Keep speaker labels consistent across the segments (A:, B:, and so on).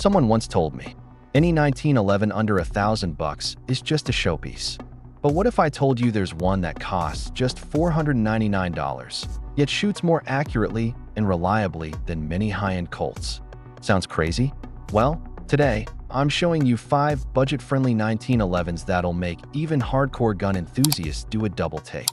A: Someone once told me, any 1911 under $1,000 is just a showpiece. But what if I told you there's one that costs just $499, yet shoots more accurately and reliably than many high-end Colts? Sounds crazy? Well, today, I'm showing you 5 budget-friendly 1911s that'll make even hardcore gun enthusiasts do a double take.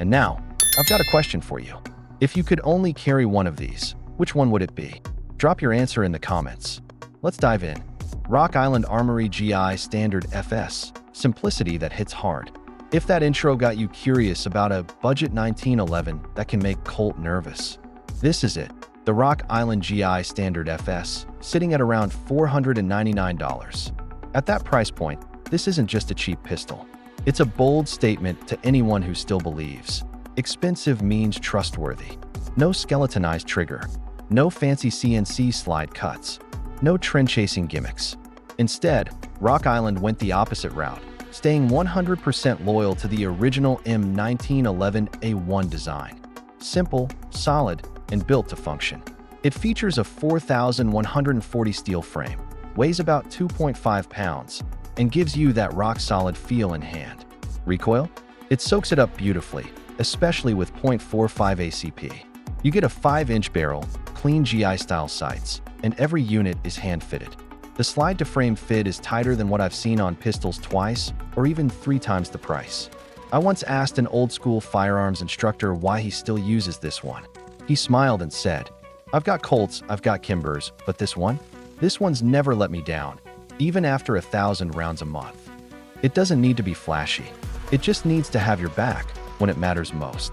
A: And now, I've got a question for you. If you could only carry one of these, which one would it be? Drop your answer in the comments. Let's dive in. Rock Island Armory GI Standard FS. Simplicity that hits hard. If that intro got you curious about a budget 1911 that can make Colt nervous, this is it. The Rock Island GI Standard FS, sitting at around $499. At that price point, this isn't just a cheap pistol. It's a bold statement to anyone who still believes expensive means trustworthy. No skeletonized trigger, no fancy CNC slide cuts, no trend-chasing gimmicks. Instead, Rock Island went the opposite route, staying 100% loyal to the original M1911A1 design. Simple, solid, and built to function. It features a 4,140 steel frame, weighs about 2.5 pounds, and gives you that rock-solid feel in hand. Recoil? It soaks it up beautifully, especially with .45 ACP. You get a 5-inch barrel, clean GI-style sights, and every unit is hand-fitted. The slide-to-frame fit is tighter than what I've seen on pistols twice or even 3 times the price. I once asked an old-school firearms instructor why he still uses this one. He smiled and said, "I've got Colts, I've got Kimbers, but this one's never let me down, even after 1,000 rounds a month." It doesn't need to be flashy. It just needs to have your back when it matters most.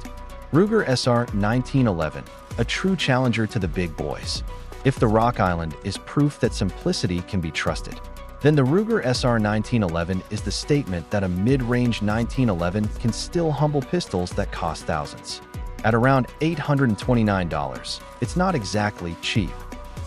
A: Ruger SR 1911, a true challenger to the big boys. If the Rock Island is proof that simplicity can be trusted, then the Ruger SR 1911 is the statement that a mid-range 1911 can still humble pistols that cost thousands. At around $829, it's not exactly cheap.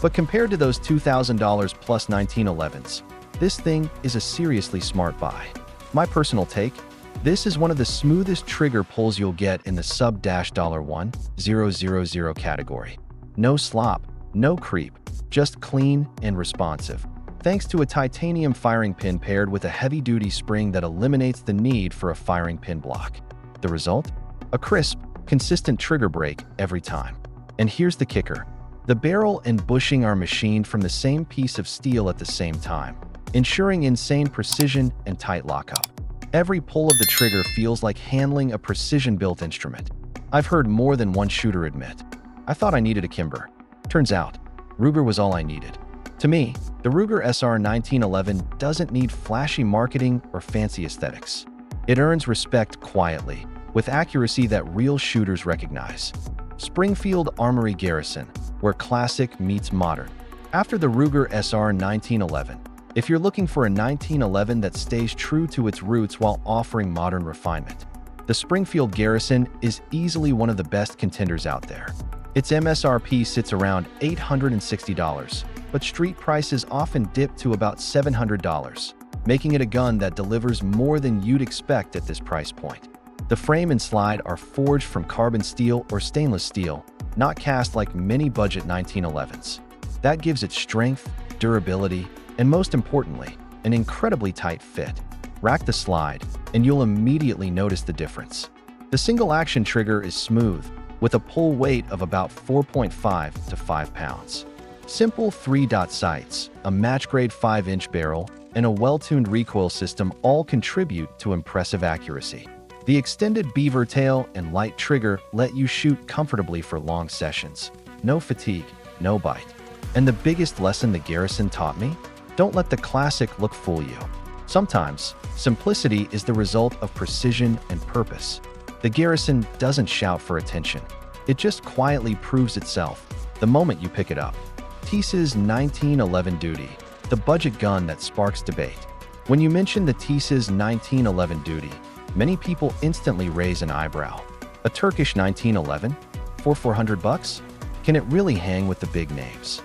A: But compared to those $2,000 plus 1911s, this thing is a seriously smart buy. My personal take? This is one of the smoothest trigger pulls you'll get in the sub-$1,000 category. No slop, no creep, just clean and responsive. Thanks to a titanium firing pin paired with a heavy-duty spring that eliminates the need for a firing pin block. The result? A crisp, consistent trigger break every time. And here's the kicker. The barrel and bushing are machined from the same piece of steel at the same time, ensuring insane precision and tight lockup. Every pull of the trigger feels like handling a precision-built instrument. I've heard more than one shooter admit, "I thought I needed a Kimber." Turns out, Ruger was all I needed. To me, the Ruger SR 1911 doesn't need flashy marketing or fancy aesthetics. It earns respect quietly, with accuracy that real shooters recognize. Springfield Armory Garrison, where classic meets modern. After the Ruger SR 1911, if you're looking for a 1911 that stays true to its roots while offering modern refinement, the Springfield Garrison is easily one of the best contenders out there. Its MSRP sits around $860, but street prices often dip to about $700, making it a gun that delivers more than you'd expect at this price point. The frame and slide are forged from carbon steel or stainless steel, not cast like many budget 1911s. That gives it strength, durability, and most importantly, an incredibly tight fit. Rack the slide, and you'll immediately notice the difference. The single-action trigger is smooth, with a pull weight of about 4.5 to 5 pounds. Simple 3-dot sights, a match-grade 5-inch barrel, and a well-tuned recoil system all contribute to impressive accuracy. The extended beaver tail and light trigger let you shoot comfortably for long sessions. No fatigue, no bite. And the biggest lesson the Garrison taught me? Don't let the classic look fool you. Sometimes, simplicity is the result of precision and purpose. The Garrison doesn't shout for attention. It just quietly proves itself the moment you pick it up. Teese's 1911 Duty, the budget gun that sparks debate. When you mention the Teese's 1911 Duty, many people instantly raise an eyebrow. A Turkish 1911? For $400? Can it really hang with the big names?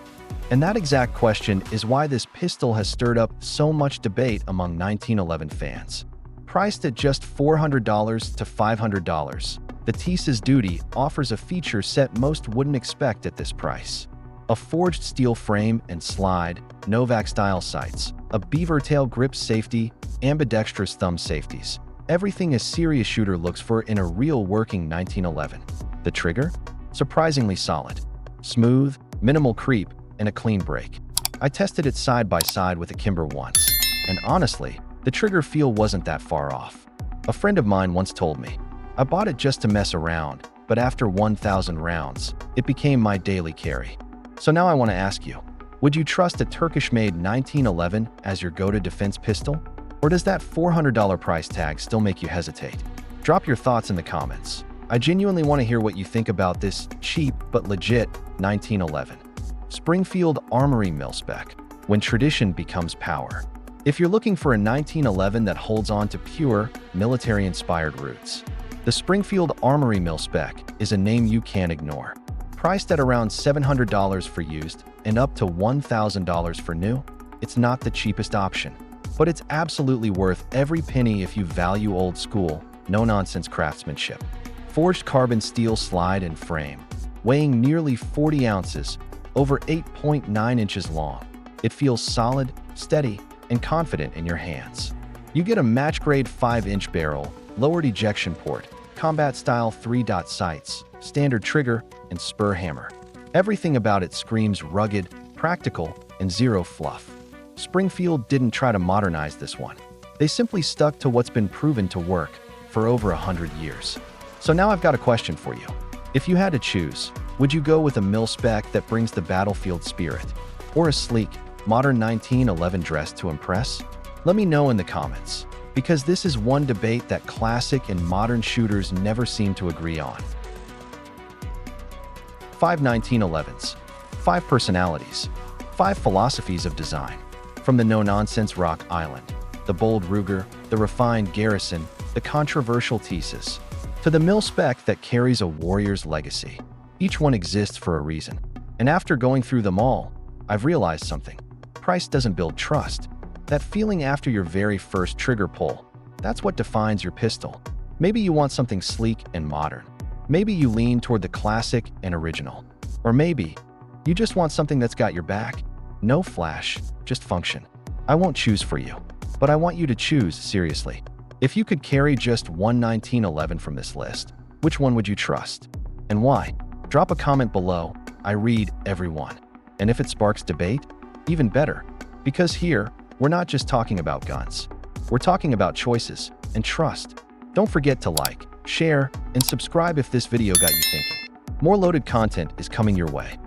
A: And that exact question is why this pistol has stirred up so much debate among 1911 fans. Priced at just $400 to $500, the Teese's Duty offers a feature set most wouldn't expect at this price. A forged steel frame and slide, Novak-style sights, a beaver tail grip safety, ambidextrous thumb safeties. Everything a serious shooter looks for in a real working 1911. The trigger? Surprisingly solid. Smooth, minimal creep, and a clean break. I tested it side by side with a Kimber once, and honestly, the trigger feel wasn't that far off. A friend of mine once told me, I bought it just to mess around, but after 1,000 rounds, it became my daily carry. So now I want to ask you, would you trust a Turkish-made 1911 as your go-to defense pistol? Or does that $400 price tag still make you hesitate? Drop your thoughts in the comments. I genuinely want to hear what you think about this cheap but legit 1911. Springfield Armory mil-spec, when tradition becomes power. If you're looking for a 1911 that holds on to pure, military-inspired roots, the Springfield Armory mil-spec is a name you can't ignore. Priced at around $700 for used and up to $1,000 for new, it's not the cheapest option, but it's absolutely worth every penny if you value old-school, no-nonsense craftsmanship. Forged carbon steel slide and frame, weighing nearly 40 ounces, over 8.9 inches long. It feels solid, steady, and confident in your hands. You get a match-grade 5-inch barrel, lowered ejection port, combat-style 3-dot sights, standard trigger, and spur hammer. Everything about it screams rugged, practical, and zero fluff. Springfield didn't try to modernize this one. They simply stuck to what's been proven to work for over 100 years. So now I've got a question for you. If you had to choose, would you go with a mil-spec that brings the battlefield spirit, or a sleek, modern 1911 dress to impress? Let me know in the comments, because this is one debate that classic and modern shooters never seem to agree on. 5 1911s, 5 personalities, 5 philosophies of design. From the no-nonsense Rock Island, the bold Ruger, the refined Garrison, the controversial Thesis, to the mil-spec that carries a warrior's legacy. Each one exists for a reason. And after going through them all, I've realized something. Price doesn't build trust. That feeling after your very first trigger pull, that's what defines your pistol. Maybe you want something sleek and modern. Maybe you lean toward the classic and original. Or maybe you just want something that's got your back. No flash, just function. I won't choose for you, but I want you to choose seriously. If you could carry just one 1911 from this list, which one would you trust? And why? Drop a comment below. I read every one. And if it sparks debate, even better. Because here, we're not just talking about guns. We're talking about choices and trust. Don't forget to like, share, and subscribe if this video got you thinking. More loaded content is coming your way.